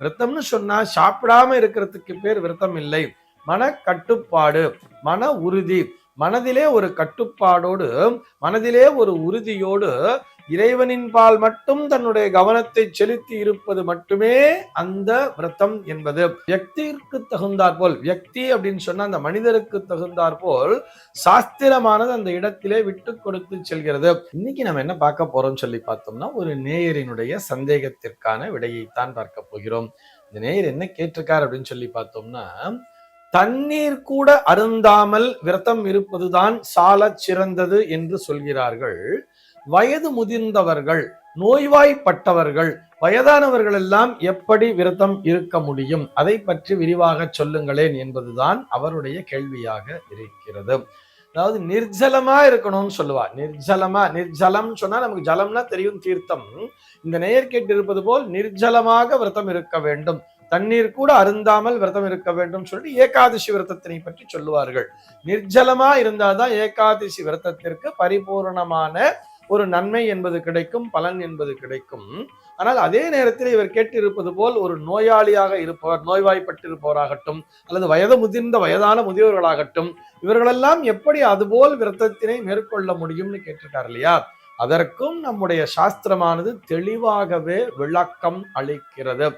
விரதம்னு சொன்னா சாப்பிடாம இருக்கிறதுக்கு பேர் விரதம் இல்லை. மன கட்டுப்பாடு, மன உறுதி, மனதிலே ஒரு கட்டுப்பாடோடு, மனதிலே ஒரு உறுதியோடு இறைவனின் பால் மட்டும் தன்னுடைய கவனத்தை செலுத்தி இருப்பது மட்டுமே அந்த விரதம் என்பது. வியக்திக்கு தகுந்தாற் போல், வியக்தி அப்படின்னு சொன்னா அந்த மனிதருக்கு தகுந்தாற் போல் சாஸ்திரமானது அந்த இடத்திலே விட்டு கொடுத்து செல்கிறது. இன்னைக்கு நம்ம என்ன பார்க்க போறோம் சொல்லி பார்த்தோம்னா, ஒரு நேயரினுடைய சந்தேகத்திற்கான விடையைத்தான் பார்க்க போகிறோம். இந்த நேயர் என்ன கேட்டிருக்கார் அப்படின்னு சொல்லி பார்த்தோம்னா, தண்ணீர் கூட அருந்தாமல் விரதம் இருப்பதுதான் சாலச் சிறந்தது என்று சொல்கிறார்கள். வயது முதிர்ந்தவர்கள், நோய்வாய்ப்பட்டவர்கள், வயதானவர்கள் எல்லாம் எப்படி விரதம் இருக்க முடியும்? அதை பற்றி விரிவாக சொல்லுங்களேன் என்பதுதான் அவருடைய கேள்வியாக இருக்கிறது. அதாவது நிர்ஜலமா இருக்கணும்னு சொல்லுவா. நிர்ஜலம் சொன்னா நமக்கு ஜலம்னா தெரியும், தீர்த்தம். இந்த நேயர் கேட்டிருப்பது போல் நிர்ஜலமாக விரதம் இருக்க வேண்டும், தண்ணீர் கூட அருந்தாமல் விரதம் இருக்க வேண்டும் சொல்லிட்டு ஏகாதசி விரதத்தினை பற்றி சொல்லுவார்கள். நிர்ஜலமா இருந்தாதான் ஏகாதசி விரதத்திற்கு பரிபூர்ணமான ஒரு நன்மை என்பது கிடைக்கும், பலன் என்பது கிடைக்கும். ஆனால் அதே நேரத்தில் இவர் கேட்டிருப்பது போல் ஒரு நோயாளியாக இருப்பவர், நோய்வாய்ப்பட்டிருப்பவராகட்டும், அல்லது வயது முதிர்ந்த வயதான முதியவர்களாகட்டும், இவர்களெல்லாம் எப்படி அதுபோல் விரதத்தினை மேற்கொள்ள முடியும்னு கேட்டிருக்காரு இல்லையா? அதற்கும் நம்முடைய சாஸ்திரமானது தெளிவாகவே விளக்கம் அளிக்கிறது.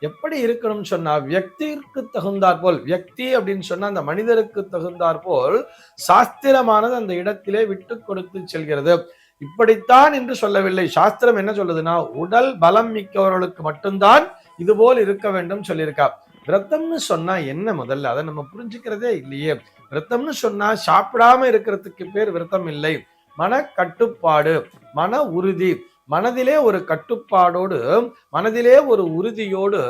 எப்படி இருக்கணும் சொன்னா, வியக்திக்கு தகுந்தாற் போல், வியக்தி அப்படின்னு சொன்னா அந்த மனிதருக்கு தகுந்தாற் போல் சாஸ்திரமானது அந்த இடத்திலே விட்டு கொடுத்து செல்கிறது. இப்படித்தான் என்று சொல்லவில்லை. சாஸ்திரம் என்ன சொல்லுதுன்னா, உடல் பலம் மிக்கவர்களுக்கு மட்டும்தான் இதுபோல் இருக்க வேண்டும் சொல்லியிருக்கா. விரதம்னு சொன்னா என்ன? முதல்ல அதை நம்ம புரிஞ்சுக்கிறதே இல்லையே. விரதம்னு சொன்னா சாப்பிடாம இருக்கிறதுக்கு பேர் விரதம் இல்லை. மன கட்டுப்பாடு, மன உறுதி, மனதிலே ஒரு கட்டுப்பாடோடு, மனதிலே ஒரு உறுதியோடு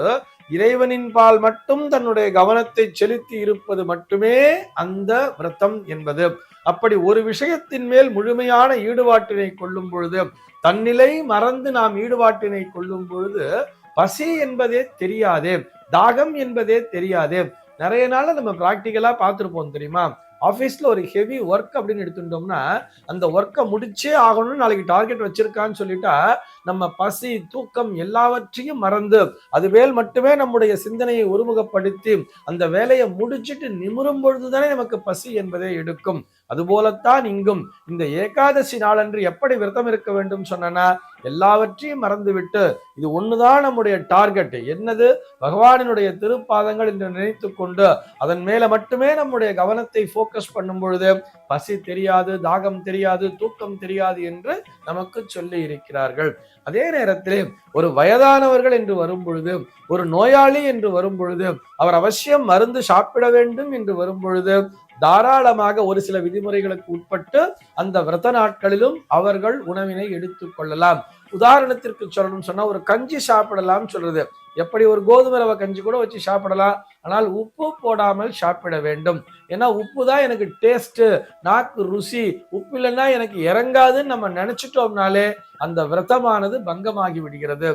இறைவனின் பால் மட்டும் தன்னுடைய கவனத்தை செலுத்தி இருப்பது மட்டுமே அந்த விரதம் என்பது. அப்படி ஒரு விஷயத்தின் மேல் முழுமையான ஈடுபாட்டினை கொள்ளும் பொழுது, தன்னிலை மறந்து நாம் ஈடுபாட்டினை கொள்ளும் பொழுது பசி என்பதே தெரியாதே, தாகம் என்பதே தெரியாதே. நிறைய நாள் நம்ம பிராக்டிக்கலா பார்த்துருப்போம் தெரியுமா? ஆஃபீஸ்ல ஒரு ஹெவி ஒர்க் அப்படின்னு எடுத்துட்டோம்னா, அந்த ஒர்க்கை முடிச்சே ஆகணும்னு நாளைக்கு டார்கெட் வச்சிருக்கான்னு சொல்லிட்டா, நம்ம பசி, தூக்கம் எல்லாவற்றையும் மறந்து அதுவேல் மட்டுமே நம்முடைய சிந்தனையை ஒருமுகப்படுத்தி அந்த வேலையை முடிச்சுட்டு நிமிரும் பொழுதுதானே நமக்கு பசி என்பதே எடுக்கும். அதுபோலத்தான் இங்கும் இந்த ஏகாதசி நாளன்று எப்படி விரதம் இருக்க வேண்டும் சொன்னா, எல்லாவற்றையும் மறந்துவிட்டு இது ஒண்ணுதான் நம்முடைய டார்கெட். என்னது? பகவானினுடைய திருப்பாதங்கள் என்று நினைத்து கொண்டு அதன் மேல மட்டுமே நம்முடைய கவனத்தை போக்கஸ் பண்ணும் பொழுது பசி தெரியாது, தாகம் தெரியாது, தூக்கம் தெரியாது என்று நமக்கு சொல்லி இருக்கிறார்கள். அதே நேரத்திலே ஒரு வயதானவர்கள் என்று வரும் பொழுது, ஒரு நோயாளி என்று வரும் பொழுது, அவர் அவசியம் மருந்து சாப்பிட வேண்டும் என்று வரும் பொழுது தாராளமாக ஒரு சில விதிமுறைகளுக்கு உட்பட்டு அந்த விரத நாட்களிலும் அவர்கள் உணவினை எடுத்துக் கொள்ளலாம். உதாரணத்திற்கு சொல்லணும் சொன்னா, ஒரு கஞ்சி சாப்பிடலாம் சொல்றது. எப்படி? ஒரு கோதுமை ரவை கஞ்சி கூட வச்சு சாப்பிடலாம், ஆனால் உப்பு போடாமல் சாப்பிட வேண்டும். ஏன்னா உப்பு தான் எனக்கு டேஸ்ட், நாக்கு ருசி, உப்பு இல்லைன்னா எனக்கு இறங்காதுன்னு நம்ம நினைச்சிட்டோம்னாலே அந்த விரதமானது பங்கமாகி விடுகிறது.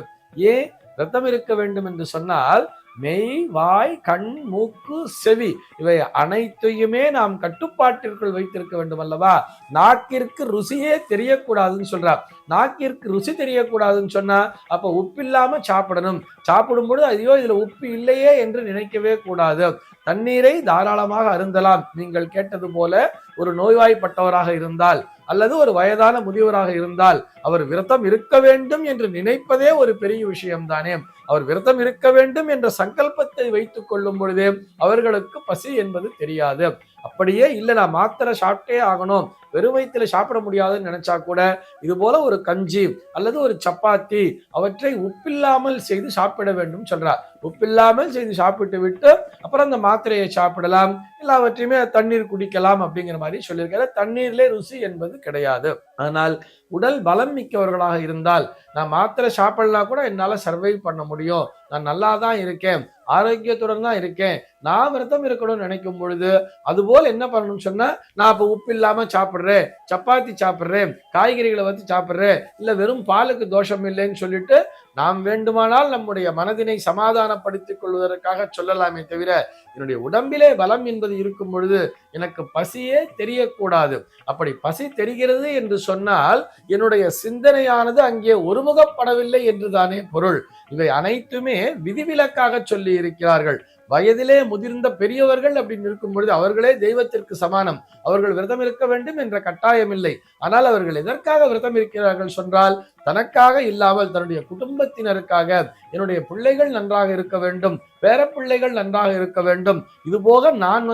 ஏன் விரதம் இருக்க வேண்டும் என்று சொன்னால், மெய், வாய், கண், மூக்கு, செவி இவை அனைத்தையுமே நாம் கட்டுப்பாட்டிற்குள் வைத்திருக்க வேண்டும் அல்லவா? நாக்கிற்கு ருசியே தெரியக்கூடாதுன்னு சொல்றார். நாக்கிற்கு ருசி தெரியக்கூடாதுன்னு சொன்னா அப்ப உப்பில்லாம சாப்பிடணும். சாப்பிடும்போது ஐயோ இதுல உப்பு இல்லையே என்று நினைக்கவே கூடாது. தண்ணீரை தாராளமாக அருந்தலாம். நீங்கள் கேட்டது போல ஒரு நோய்வாய்ப்பட்டவராக இருந்தால் அல்லது ஒரு வயதான முதியவராக இருந்தால் அவர் விரதம் இருக்க வேண்டும் என்று நினைப்பதே ஒரு பெரிய விஷயம் தானே. அவர் விரதம் இருக்க வேண்டும் என்ற சங்கல்பத்தை வைத்துக் கொள்ளும் பொழுதே அவர்களுக்கு பசி என்பது தெரியாது. அப்படியே இல்லை நான் மாத்திரை சாப்பிட்டே ஆகணும், வெறும் வயிற்றுல சாப்பிட முடியாதுன்னு நினைச்சா கூட இது போல ஒரு கஞ்சி அல்லது ஒரு சப்பாத்தி அவற்றை உப்பில்லாமல் செய்து சாப்பிட வேண்டும் சொல்றார். உப்பில்லாமல் செய்து சாப்பிட்டு விட்டு அப்புறம் அந்த மாத்திரையை சாப்பிடலாம், எல்லாவற்றையுமே தண்ணீர் குடிக்கலாம் அப்படிங்கிற மாதிரி சொல்லியிருக்காரு. தண்ணீர்ல ருசி என்பது கிடையாது. ஆனால் உடல் பலம் மிக்கவர்களாக இருந்தால் நான் மாத்திரை சாப்பிடலாம் கூட என்னால சர்வை பண்ண முடியும், நான் நல்லா தான் இருக்கேன், ஆரோக்கியத்துடன் தான் இருக்கேன், நான் விரதம் இருக்கணும்னு நினைக்கும் பொழுது அதுபோல் என்ன பண்ணணும்னு சொன்னா, நான் இப்ப உப்பு இல்லாம சாப்பிடுறேன், சப்பாத்தி சாப்பிடுறேன், காய்கறிகளை வச்சு சாப்பிடுறேன், இல்ல வெறும் பாலுக்கு தோஷம் இல்லைன்னு சொல்லிட்டு நாம் வேண்டுமானால் நம்முடைய மனதினை சமாதானப்படுத்திக் கொள்வதற்காக சொல்லலாமே தவிர, என்னுடைய உடம்பிலே பலம் என்பது இருக்கும் பொழுது எனக்கு பசியே தெரியக்கூடாது. அப்படி பசி தெரிகிறது என்று சொன்னால் என்னுடைய சிந்தனையானது அங்கே ஒருமுகப்படவில்லை என்றுதானே பொருள். இவை அனைத்துமே விதிவிலக்காக சொல்லி இருக்கிறார்கள். வயதிலே முதிர்ந்த பெரியவர்கள் அப்படின்னு இருக்கும் பொழுது அவர்களே தெய்வத்திற்கு சமானம், அவர்கள் விரதம் இருக்க வேண்டும் என்ற கட்டாயம் இல்லை. ஆனால் அவர்கள் எதற்காக விரதம் இருக்கிறார்கள் சொன்னால், தனக்காக இல்லாமல் தன்னுடைய குடும்பத்தினருக்காக, என்னுடைய பிள்ளைகள் நன்றாக இருக்க வேண்டும், பேர பிள்ளைகள் நன்றாக இருக்க வேண்டும், இது போக நான்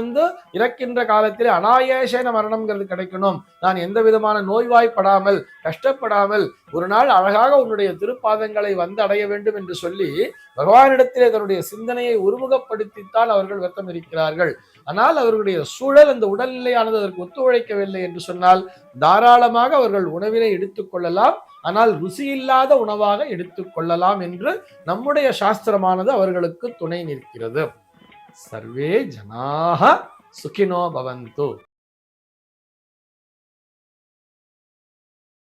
இறக்கின்ற காலத்திலே அனாயாசேன மரணம்ங்கிறது கிடைக்கணும், நான் எந்த விதமான நோய்வாய்ப்படாமல் கஷ்டப்படாமல் ஒரு நாள் அழகாக உன்னுடைய திருப்பாதங்களை அடைய வேண்டும் என்று சொல்லி பகவானிடத்திலே தன்னுடைய சிந்தனையை ஒருமுகப்படுத்தித்தான் அவர்கள் விரதம் இருக்கிறார்கள். ஆனால் அவர்களுடைய சூழல், அந்த உடல்நிலையானது அதற்கு ஒத்துழைக்கவில்லை என்று சொன்னால் தாராளமாக அவர்கள் உணவினை எடுத்துக் கொள்ளலாம், ஆனால் ருசியில்லாத உணவாக எடுத்துக் கொள்ளலாம் என்று நம்முடைய சாஸ்திரமானது அவர்களுக்கு துணை நிற்கிறது. சர்வே ஜனாக சுகினோ பவந்து.